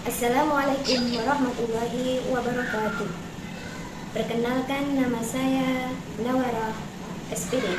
Assalamualaikum warahmatullahi wabarakatuh. Perkenalkan, nama saya Nawara SPD.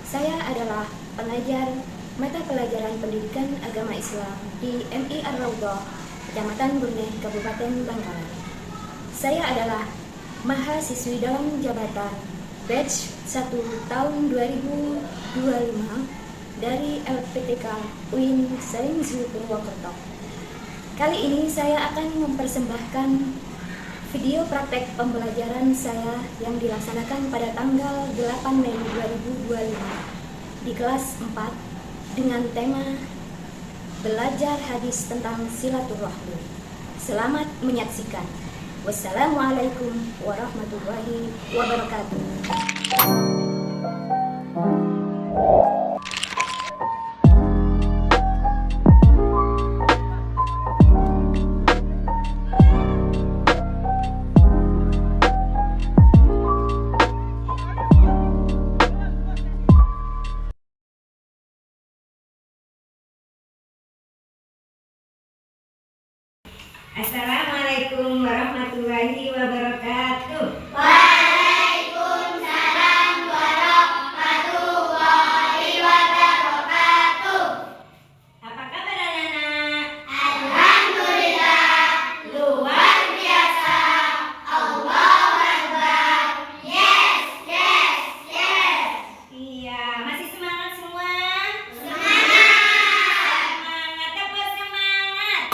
Saya adalah pengajar mata pelajaran pendidikan agama Islam di MI Ar-Raudhah, Kecamatan Burneh, Kabupaten Bangkalan. Saya adalah mahasiswi dalam jabatan batch 1 tahun 2025 dari LPTK UIN Sarinzu Purwokerto. Kali ini saya akan mempersembahkan video praktek pembelajaran saya yang dilaksanakan pada tanggal 8 Mei 2025 di kelas 4 dengan tema belajar hadis tentang silaturahmi. Selamat menyaksikan. Wassalamualaikum warahmatullahi wabarakatuh. Assalamualaikum warahmatullahi wabarakatuh. Waalaikumsalam warahmatullahi wabarakatuh. Apa kabar anak-anak? Alhamdulillah, luar biasa. Allahu Akbar. Yes, yes, yes. Iya, masih semangat semua? Semangat. Semangat apa semangat?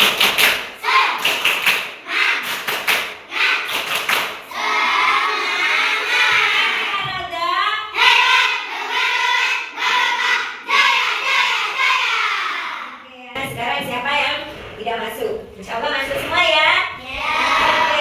Sekarang siapa yang tidak masuk? Insya Allah masuk semua ya.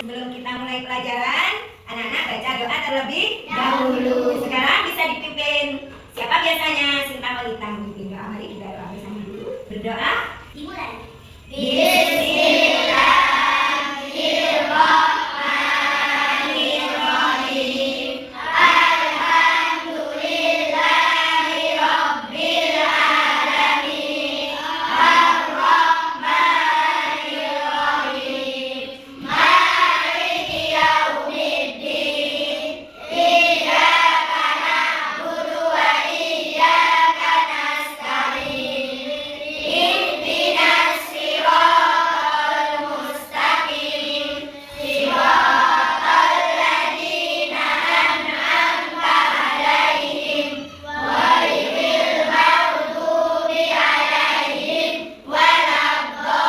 Sebelum kita mulai pelajaran, anak-anak baca doa terlebih dahulu. Sekarang bisa dipimpin. Siapa biasanya? Sinta Melita memimpin doa. Mari kita doa bersama dulu. Berdoa. Dimulai. Bismillahirrahmanirrahim. Alhamdulillahirabbil alamin. Arrahmanirrahim. Maliki yaumiddin. Iyyaka na'budu wa iyyaka nasta'in. Ihdinas siratal mustaqim. Siratal ladzina an'amta 'alaihim ghairil maghdubi 'alaihim waladdallin.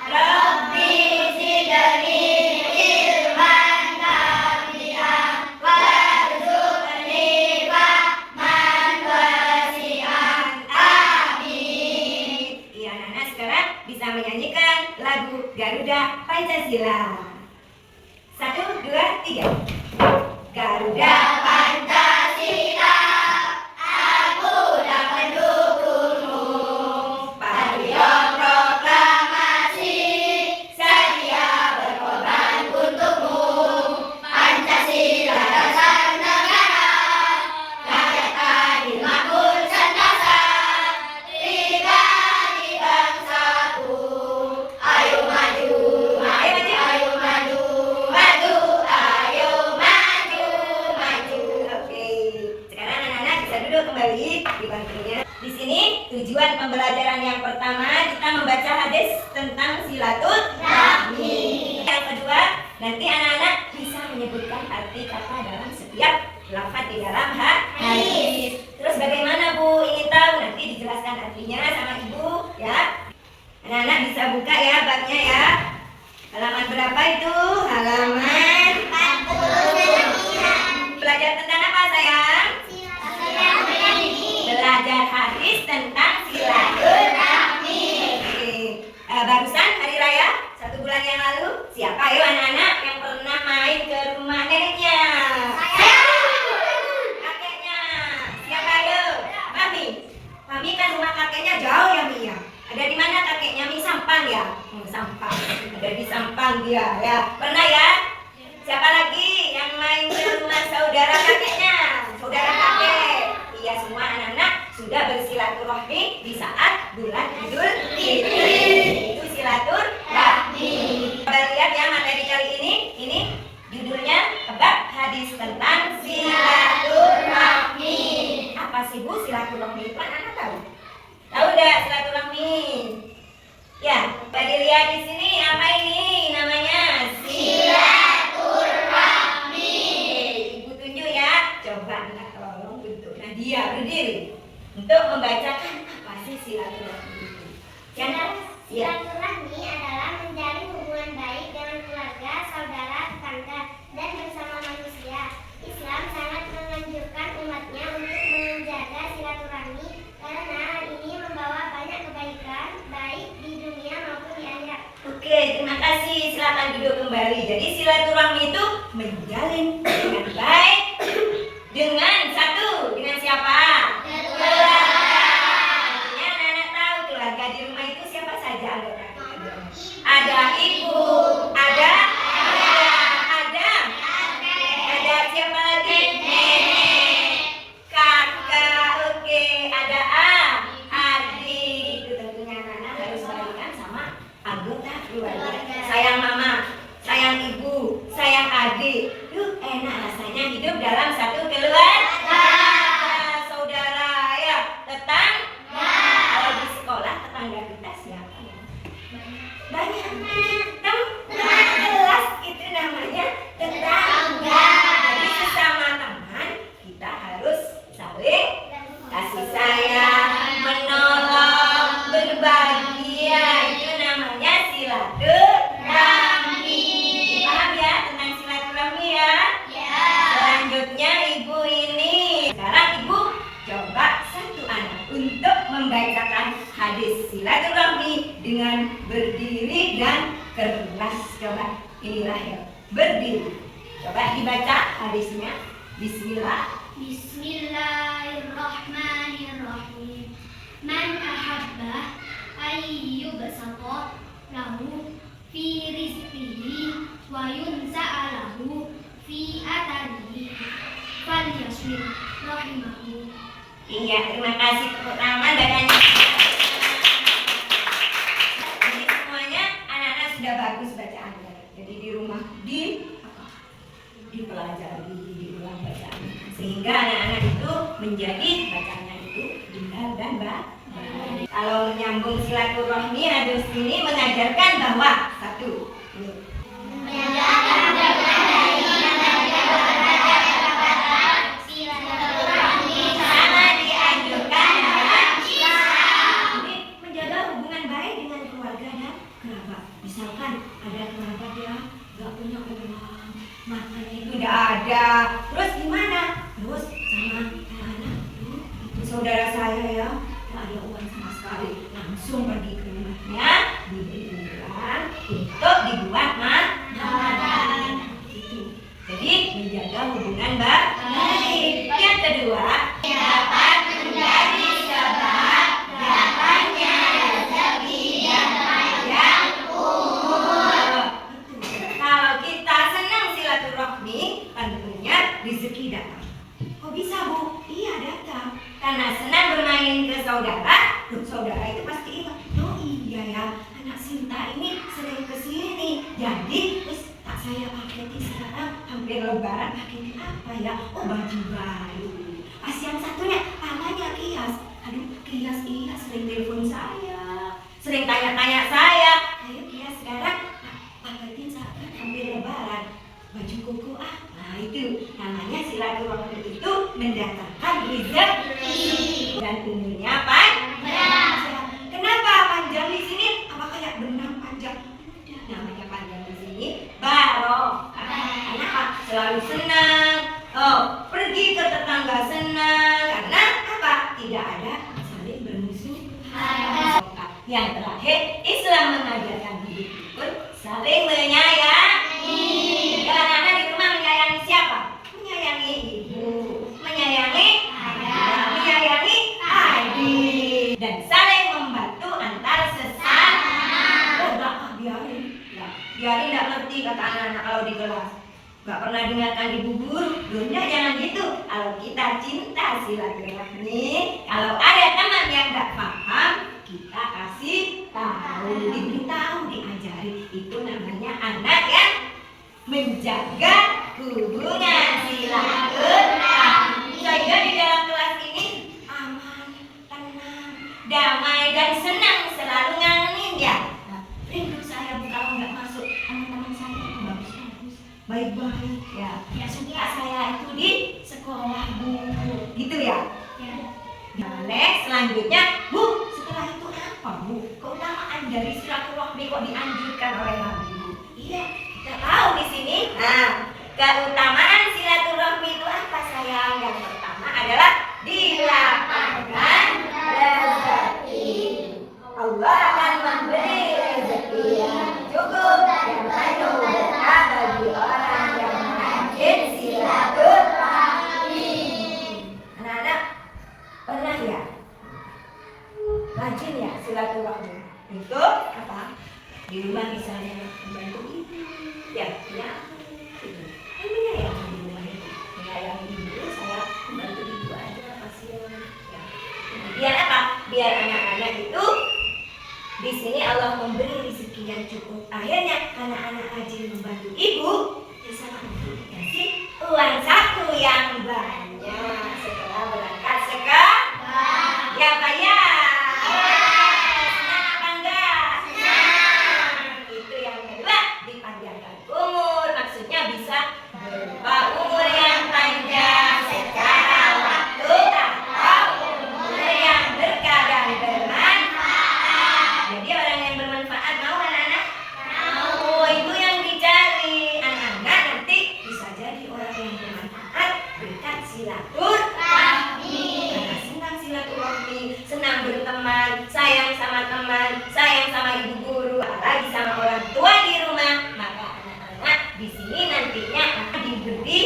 Rabbi zidni ilman nafi'an warzuqni fahman wasi'an. Amin. Iya, anak-anak sekarang bisa menyanyikan lagu Garuda Pancasila. 1, 2, 3. Garuda Pancasila, aku dah mendukungmu. Patriot proklamasi, setia berkorban untukmu. Pancasila dasar negara, rakyat adil makmur sentosa, pribadi bangsaku. Ayo maju, ayo maju, maju, ayo maju, maju. Oke, sekarang anak-anak bisa duduk kembali di bangkunya. Di sini tujuan pembelajaran yang pertama kita membaca hadis tentang silaturahmi. Yang kedua, nanti anak-anak bisa menyebutkan arti kata dalam setiap lafaz di dalam hadis. Terus bagaimana Bu? Ingin tahu? Nanti dijelaskan artinya sama Ibu ya. Anak-anak bisa buka ya babnya ya. Halaman berapa itu? Halaman 49. belajar tentang apa sayang? Belajar hadis tentang silaturahmi. Oke. Barusan hari raya 1 bulan yang lalu, siapa ayo anak-anak yang pernah main ke rumah neneknya? Kakeknya. Siapa ayo? Mami. Mami kan rumah kakeknya jauh ya Mi ya. Ada di mana kakeknya Mi? Sampang ya? Sampang. Ada di Sampang dia ya. Pernah ya? Siapa lagi yang main ke rumah saudara kakeknya? Saudara kakek. Iya, semua anak-anak sudah bersilaturahmi di saat bulan Idul Fitri. Silaturahmi adalah menjalin hubungan baik dengan keluarga, saudara, tetangga, dan bersama manusia. Islam sangat menganjurkan umatnya untuk menjaga silaturahmi karena hal ini membawa banyak kebaikan, baik di dunia maupun di akhirat. Oke, terima kasih. Silakan duduk kembali. Jadi silaturahmi itu menjalin dengan baik dengan satu, dengan siapa? Keluarga. Artinya anak-anak tahu keluarga di rumah itu siapa saja anggota? Ada ibu, ada siapa lagi? Nenek, kakak, oke, ada adik. Itu tentunya anak-anak harus balikan sama anggota keluarga. Sayang mama, sayang ibu, sayang adik. Enak rasanya hidup dalam satu keluarga. Saudara ya, tetangga. Kalau di sekolah tetangga kita siapa ya? Banyak. Teman kelas itu namanya tetangga. Jadi sesama teman kita harus saling kasih sayang, menolong, berbagi. Itu namanya silaturahmi. Paham ya tentang silaturahmi ya? Selanjutnya ibu ini. Sekarang ibu coba satu anak untuk membacakan hadis silaturahmi dengan berdiri dan keras. Coba inilah ya, berdiri. Coba dibaca hadisnya. Bismillah. Bismillahirrahmanirrahim. Man ahabba ayyubsata lahu fi rizqihi wa yunsa'a lahu fi atarihi falyasbir rahimahu. Iya, terima kasih tepuk tangan bacanya. Jadi semuanya anak-anak sudah bagus bacaannya. Jadi di rumah dipelajari, diulang bacaannya sehingga anak-anak itu menjadi bacanya itu benar dan baik. Kalau menyambung silaturahmi, hadis ini mengajarkan bahwa satu, sama dianjurkan dalam Islam. Ini menjaga hubungan baik dengan keluarga dan kerabat. Misalkan ada kerabat yang nggak punya uang, makannya itu udah ada. Terus gimana? Terus sama anak itu saudara saya ya, nggak ada uang sama sekali, langsung pergi ke rumahnya, diberi uang untuk dibuat makanan. Itu. Jadi menjaga hubungan baik. Yang kedua, dapat menjadi sebab datangnya rezeki dan panjang umur. Kalau kita senang silaturahmi, tentunya rezeki datang. Kok bisa Bu? Iya datang. Karena senang bermain ke saudara, saudara itu pasti ingat. Oh iya ya, anak Sinta ini sering kesini. Jadi tak saya paketin sekarang hampir lebaran, paketin apa ya? Oh baju baru. Pas yang satunya namanya Kias. Aduh Kias iya sering telepon saya, sering tanya-tanya saya. Ayo Kias sekarang paketin sekarang hampir lebaran. Baju koko nah itu namanya silaturahmi itu mendatangkan rezeki dan umurnya panjang. Kenapa panjang di sini? Apa kayak benang panjang? Namanya panjang di sini barokah. Kenapa? Selalu senang. Pergi ke tetangga senang. Karena apa? Tidak ada saling bermusuh. Yang terakhir, Islam mengajarkan hidup pun saling menyayangi. Anak-anak di rumah menyayangi siapa? Menyayangi ibu, menyayangi ayah, menyayangi adik, dan saling membantu antar sesama. Biarin nggak ngerti kata anak-anak kalau di kelas. Nggak pernah dengarkan ibu guru. Dunia jangan gitu. Kalau kita cinta silaturahmi, kalau ada teman yang nggak paham, kita kasih tahu, diberitahu, diajari. Itu namanya anak yang menjaga hubungan silaturahmi. Sehingga di dalam kelas ini aman, tenang, damai dan senang, selalu ngangenin ya. Rindu saya Bu kalau nggak masuk teman-teman saya itu bagus-bagus, baik-baik ya. Ya suka saya itu di sekolah Bu, gitu ya. Nah, next selanjutnya Bu, setelah itu apa? tahu keutamaan dari silaturahmi kok dianjurkan oleh Nabi? Iya, kita tahu di sini. Nah, keutamaan silaturahmi itu apa sayang? Yang pertama adalah dilapangkan rezeki. Allah akan memberi rezeki yang cukup dan penuh berkah bagi orang yang rajin silaturahmi. Anak-anak pernah ya rajin ya silaturahmi? Itu apa? Di rumah misalnya membantu ibu, ya ibunya yang di rumah itu menyayangi ibu, saya membantu ibu aja kasihan. Ya. Biar apa? Biar anak-anak itu di sini Allah memberi rezeki yang cukup. Akhirnya anak-anak rajin membantu ibu, bisa dikasih uang saku yang banyak setelah berangkat sekolah. Ya Pak ya. Senang apa enggak? Senang. Itu yang kedua, dipanjangkan umur. Maksudnya bisa berupa umur yang panjang secara waktu atau umur yang berkah dan bermanfaat. Jadi orang yang bermanfaat mau anak-anak? Mau. Itu yang dicari. Anak-anak nanti bisa jadi orang yang bermanfaat berkat silaturahmi. Karena senang silaturahmi, senang berteman, sayang sama teman, sayang sama ibu guru, apalagi sama orang tua di rumah, maka anak-anak di sini nantinya akan diberi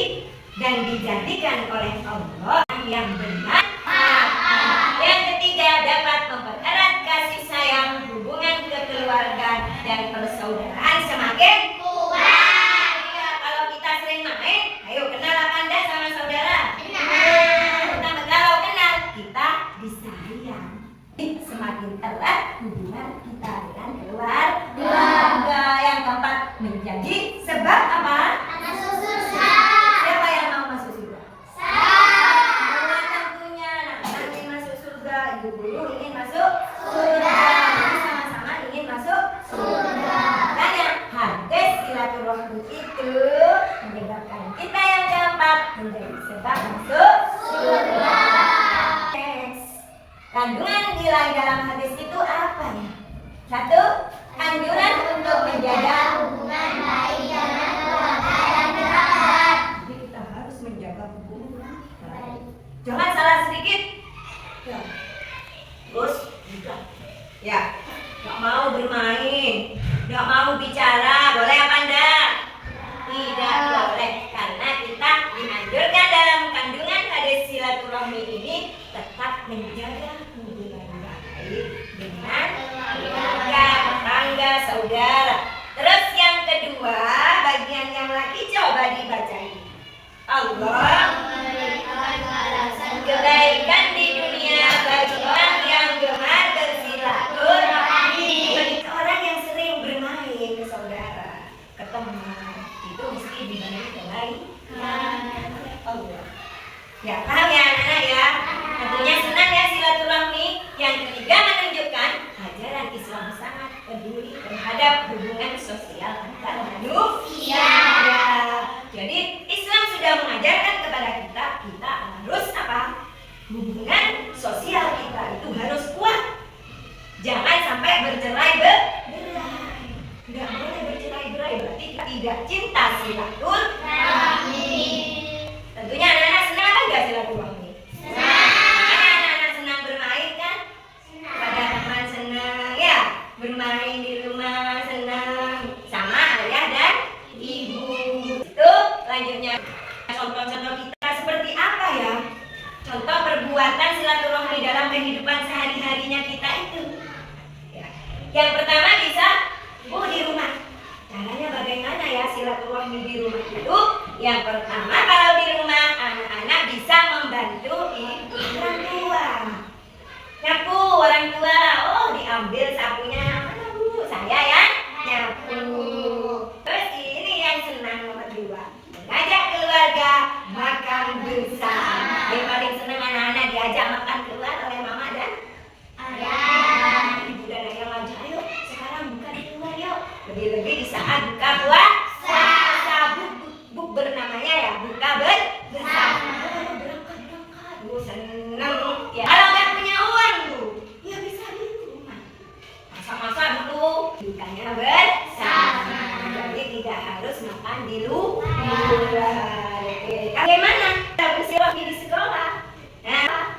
dan dijadikan oleh Allah yang bermanfaat. Yang ketiga, dapat mempererat kasih sayang, hubungan kekeluargaan dan persaudaraan semakin kuat. Ya, kalau kita sering main, ayo kenal apa Anda sama saudara? Pertama kalau kenal, kita disayang. Semakin erat hubungan kita dengan keluarga. Yang keempat, menjadi sebab apa? Masuk surga. Siapa yang mau masuk surga? Semua tentunya. Anak-anak ingin masuk surga, ibu guru ingin masuk surga. Jadi sama-sama ingin masuk surga. Makanya hadis silaturahmi itu menyebabkan kita yang keempat menjadi sebab masuk surga. Kandungan nilai dalam hadis itu apa ya? Satu, anjuran untuk menjaga hubungan baik dengan keluarga dan kerabat. Jadi kita harus menjaga hubungan baik. Jangan salah sedikit. Ya. Terus juga. Ya, nggak mau bermain, nggak mau bicara, boleh apa enggak? Tidak boleh, karena kita dianjurkan dalam kandungan hadis silaturahmi ini tetap menjaga hubungan baik dengan keluarga, tetangga, saudara. Terus yang kedua, bagian yang lagi coba dibaca ini. Allah kebaikan di dunia bagi orang yang gemar bersilaturahmi. Bagi orang yang sering bermain ke saudara, ke teman, itu mesti diberi kebaikan. Allah. Ya, paham ya anak-anak ya? Tentunya senang ya silaturahmi. Yang ketiga, menunjukkan ajaran Islam sangat peduli terhadap hubungan sosial antar manusia. Ya. Jadi Islam sudah mengajarkan kepada kita harus apa? Hubungan sosial kita itu harus kuat. Jangan sampai bercerai-berai. Tidak boleh bercerai-berai, berarti kita tidak cinta silaturahmi. Tentunya anak-anak senang apa enggak silaturahmi? Anak-anak senang bermain kan? Pada teman senang ya, bermain di rumah senang sama ayah dan ibu. Itu lanjutnya contoh-contoh kita seperti apa ya? Contoh perbuatan silaturahmi dalam kehidupan sehari-harinya kita itu. Ya. Yang pertama bisa di rumah. Caranya bagaimana ya silaturahmi di rumah itu? Yang pertama kalau di rumah anak-anak bisa membantu ibu orang tua. Nyapu orang tua, oh diambil sapunya, mana bu? Saya ya nyapu. Terus ini yang senang nomor 2, mengajak keluarga makan bersama. Yang paling senang anak-anak diajak makan keluar oleh mama dan ayah. Ibu dan ayah ngajak, ayo sekarang buka di luar yuk. Lebih-lebih di saat buka puasa. Buk bernamanya ya, buka bersama. Berangkat. Senang. Ya. Kalau nggak punya uang bu, ya bisa di rumah. dukanya bersama. Jadi tidak harus makan di luar. Oke. Bagaimana kita bersilaturahmi di sekolah? Nah,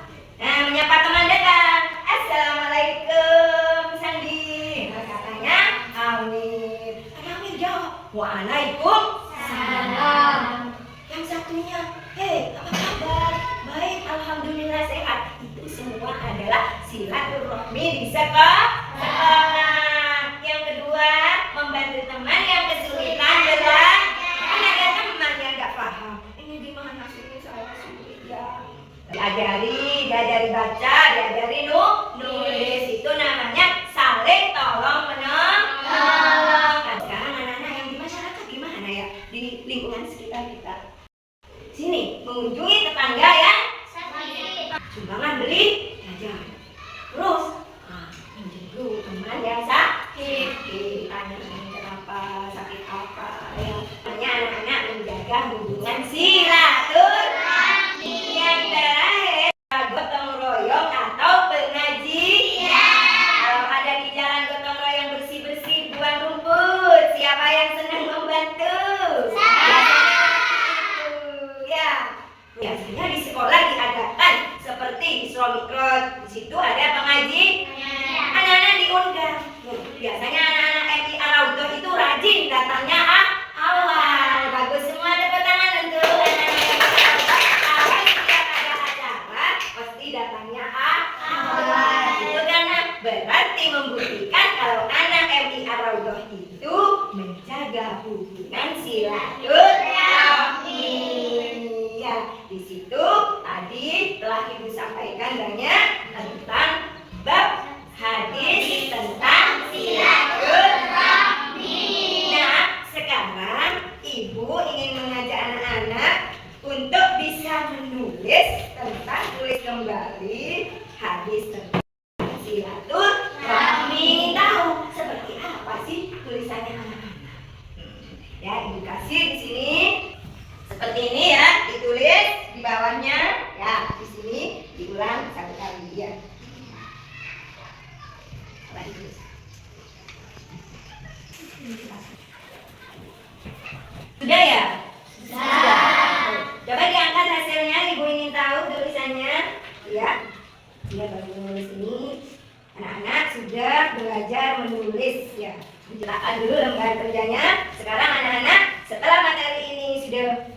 menyapa teman dekat. Assalamualaikum, Sandi. Katanya amin. Amin jawab. Waalaikumsalam. Yang satunya, hei, apa kabar? Baik, alhamdulillah sehat. Itu semua adalah silaturahmi di sekolah. Yang kedua, membantu teman yang kesulitan belajar. Kan ada teman yang nggak paham. Ini gimana sih? Saya sulit ya. Diajari baca, diajari nulis. Itu namanya saling tolong menolong. Sekarang anak-anak yang di masyarakat gimana ya? Di lingkungan sekitar kita. Sini, mengunjungi tetangga ya. Sumbangan beli jajan. Terus, menjenguk teman yang sakit. Ditanya kenapa, sakit apa ya. Hanya anak-anak menjaga hubungan silaturahmi. Yang terakhir, gotong royong atau pengajian. Kalau ada di jalan gotong royong bersih-bersih, buang rumput. Siapa yang senang membantu? Biasanya di sekolah diadakan seperti Isra Mi'raj. Di situ ada pengaji. Anak-anak diundang. Biasanya anak-anak MI Ar-Raudhah itu rajin datangnya awal. Bagus semua, tepuk tangan untuk anak-anak MI Ar-Raudhah. Awal setiap ada acara pasti datangnya awal. Itu karena berarti membuktikan kalau anak MI Ar-Raudhah itu menjaga hubungan silaturahmi. Di situ tadi telah Ibu sampaikan banyak tentang bab hadis tentang silaturahmi. Nah, sekarang Ibu ingin mengajak anak-anak untuk bisa menulis tentang tulis kembali hadis tentang silaturahmi. Tahu seperti apa sih tulisannya anak-anak? Ya, Ibu kasih di sini. Seperti ini ya, ditulis di bawahnya ya, di sini diulang satu kali ya. Coba ditulis. Sudah ya? Sudah. Coba diangkat hasilnya, Ibu ingin tahu tulisannya. Ya, dia baru menulis ini. Anak-anak sudah belajar menulis ya. Silakan dulu lembar kerjanya. Sekarang anak-anak setelah materi ini sudah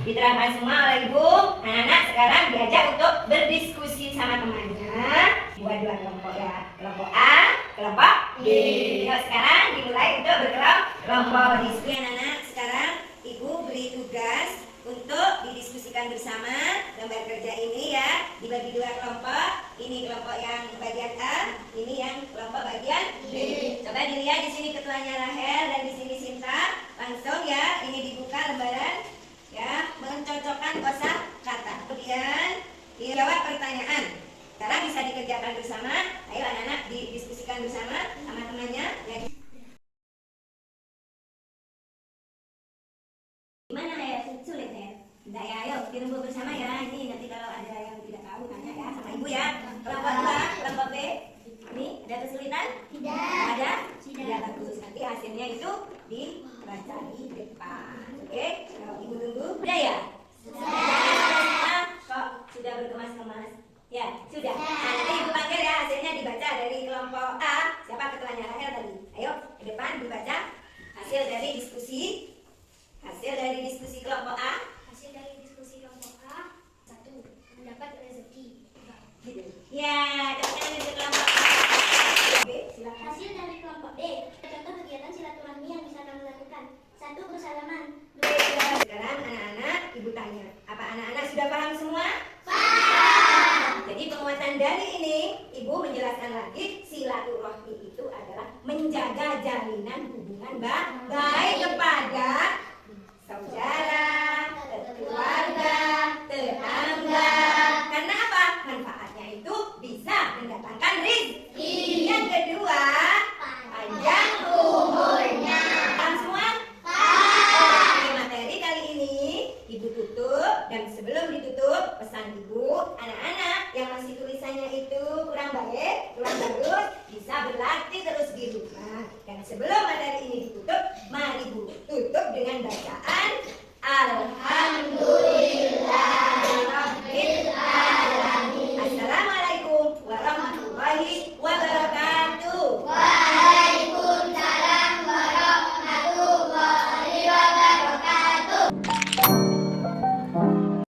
diterangkan semua oleh Ibu, anak-anak sekarang diajak untuk berdiskusi sama temannya. Buat dua kelompok ya, kelompok A, kelompok B. Yuk sekarang dimulai untuk berkelompok diskusi. Anak-anak sekarang Ibu beri tugas untuk didiskusikan bersama lembar kerja ini ya, dibagi dua kelompok. Ini kelompok yang bagian A, ini yang kelompok bagian B. Coba dilihat di sini ketuanya Rahel dan di sini Sinta. Langsung ya, ini dibuka lembaran. Ya, mencocokkan kosa kata. Kemudian dijawab pertanyaan. Sekarang bisa dikerjakan bersama. Ayo anak-anak didiskusikan bersama sama temannya. Ya. Gimana ya? Sulit ya? Tidak ya, ayo dirembuk bersama ya. Ini nanti kalau ada yang tidak tahu tanya ya sama Ibu ya. Kelompok A, kelompok B. Ini ada kesulitan? Tidak. Ada? Tidak. Bagus. Nanti hasilnya itu dibaca di depan. Oke, kalau Ibu tunggu. Sudah ya? Sudah. Kok sudah berkemas-kemas? Ya, sudah. Nanti Ibu panggil ya, hasilnya dibaca dari kelompok A. Siapa ketuanya Rahel tadi? Ayo, ke depan dibaca hasil dari diskusi. Hasil dari diskusi kelompok A. Hasil dari diskusi kelompok A, 1. Mendapat rezeki. Gitu. Ya, teman-teman dari kelompok A. B, silakan. Hasil dari kelompok B, contoh kegiatan silaturahmi yang bisa kamu lakukan. 1. Bersalaman. Sekarang anak-anak Ibu tanya, apa anak-anak sudah paham semua? Jadi penguatan dari ini Ibu menjelaskan lagi, silaturahmi itu adalah menjaga jalinan hubungan baik kepada saudara, keluarga, tetangga. Karena apa? Manfaatnya itu bisa mendatangkan rezeki. Yang kedua, panjang umurnya. Paham semua? Di materi kali ini Ibu tutup, dan sebelum ditutup pesan Ibu, anak-anak yang masih tulisan bahasanya itu kurang baik, kurang bagus, bisa berlatih terus di rumah. Dan sebelum materi ini ditutup, mari Bu tutup dengan bacaan Alhamdulillah.